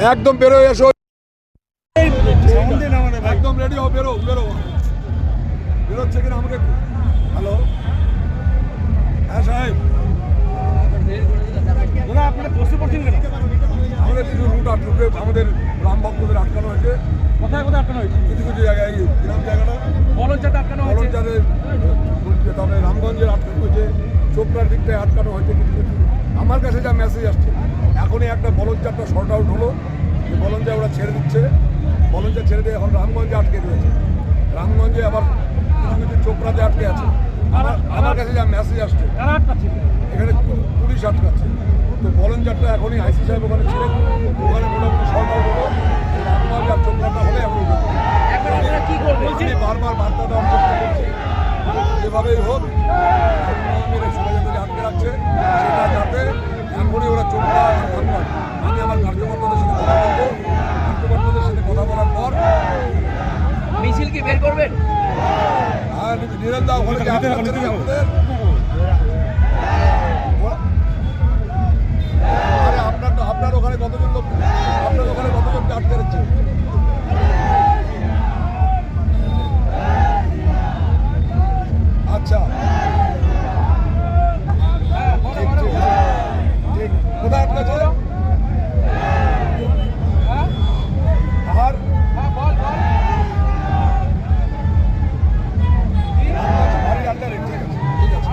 একদম বেরো এসো, একদম রেডি হও, বেরো বেরো, বেরোচ্ছে কিনা আমাকে। হ্যালো, হ্যাঁ সাহেব, আমাদের কিছু রুট আটকে, আমাদের রাম ভক্তদের আটকানো হয়েছে। কোথায় কোথায় আটকানো হয়েছে? কিছু কিছু জায়গায়, গ্রাম জায়গাটা বলঞ্চাতে আটকানো হয়েছে, বলঞ্চাতে, তবে রামগঞ্জের আটকানো হয়েছে, চোপড়ার দিকটায় আটকানো হয়েছে কিছু কিছু। আমার কাছে যা মেসেজ আসছে, এখনই একটা বলঞ্চারটা শর্ট আউট হলো, যে বলঞ্চা ওরা ছেড়ে দিচ্ছে, বলঞ্চা ছেড়ে দিয়ে এখন রামগঞ্জে আটকে দিয়েছে। রামগঞ্জে আবার কিছু কিছু চোপড়াতে আটকে আছে। আমার কাছে যা মেসেজ আসছে, এখানে পুলিশ আটকাচ্ছে। তো বলঞ্চারটা এখনই আইসি সাহেব ওখানে ছিলেন, ওখানে মোটামুটি শর্ট আউট হলো। রামগঞ্জ আর চোপড়াটা হলে এখন বারবার বার্তা দেওয়ার চেষ্টা করছি, যেভাবেই হোক মেরে সোনাজাতে আটকে রাখছে, সেটা যাতে এখনই ওরা চোপড়া রামগঞ্জ। আমি আমার কার্যকর্তাদের সাথে কথা বলবো, কার্যকর্তাদের সাথে কথা বলার পর মিছিল কি বের করবেন? আর নিরন্দা ওখানে কি আটকাচ্ছে না আমাদের? আরে আপনার ওখানে কতজন লোক, আপনার ওখানে কতজনকে আটকে রাখছে? আচ্ছা, ঠিক ঠিক ঠিক, কোথায় আটকাছে? আর বাড়ির আন্ডারে, ঠিক আছে ঠিক আছে।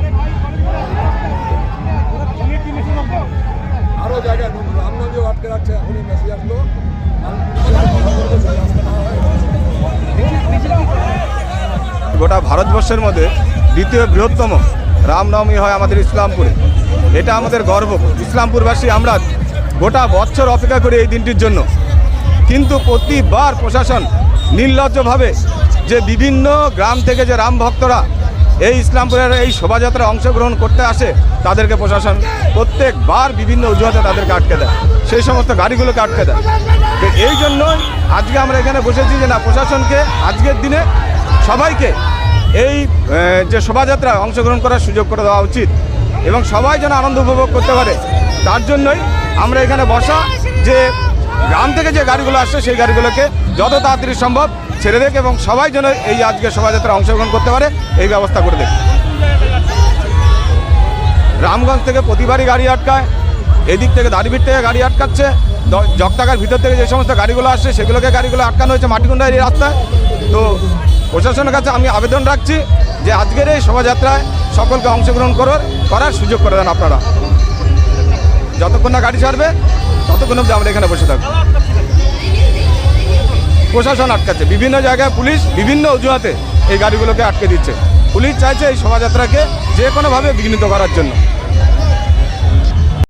আরো জায়গায় রামগঞ্জেও আটকে রাখছে, এখনই মেসেজ আসলো। গোটা ভারতবর্ষের মধ্যে দ্বিতীয় বৃহত্তম রামনবমী হয় আমাদের ইসলামপুরে। এটা আমাদের গর্ব। ইসলামপুরবাসী আমরা গোটা বছর অপেক্ষা করি এই দিনটির জন্য, কিন্তু প্রতিবার প্রশাসন নির্লজ্জভাবে যে বিভিন্ন গ্রাম থেকে যে রাম ভক্তরা এই ইসলামপুরের এই শোভাযাত্রায় অংশগ্রহণ করতে আসে, তাদেরকে প্রশাসন প্রত্যেকবার বিভিন্ন অজুহাতে তাদেরকে আটকে দেয়, সেই সমস্ত গাড়িগুলোকে আটকে দেয়। তো এই জন্য আজকে আমরা এখানে বসেছি যে না, প্রশাসনকে আজকের দিনে সবাইকে এই যে শোভাযাত্রায় অংশগ্রহণ করার সুযোগ করে দেওয়া উচিত এবং সবাই যেন আনন্দ উপভোগ করতে পারে। তার জন্যই আমরা এখানে বসা, যে গ্রাম থেকে যে গাড়িগুলো আসছে সেই গাড়িগুলোকে যত তাড়াতাড়ি সম্ভব ছেড়ে দেখ এবং সবাই যেন এই আজকে শোভাযাত্রায় অংশগ্রহণ করতে পারে এই ব্যবস্থা করে দেখ। রামগঞ্জ থেকে প্রতিবারই গাড়ি আটকায়, এদিক থেকে দাড়িভিট থেকে গাড়ি আটকাচ্ছে, জগতাকার ভিতর থেকে যে সমস্ত গাড়িগুলো আসছে সেগুলোকে গাড়িগুলো আটকানো হয়েছে মাটিকুন্ডা এই রাস্তায়। তো প্রশাসনের কাছে আমি আবেদন রাখছি যে আজকের এই শোভাযাত্রায় সকলকে অংশগ্রহণ করার সুযোগ করে দেন আপনারা। যতক্ষণ না গাড়ি ছাড়বে ততক্ষণ অবধি আমরা এখানে বসে থাকবো। প্রশাসন আটকাচ্ছে, বিভিন্ন জায়গায় পুলিশ বিভিন্ন অজুহাতে এই গাড়িগুলোকে আটকে দিচ্ছে। পুলিশ চাইছে এই শোভাযাত্রাকে যে কোনোভাবে বিঘ্নিত করার জন্য।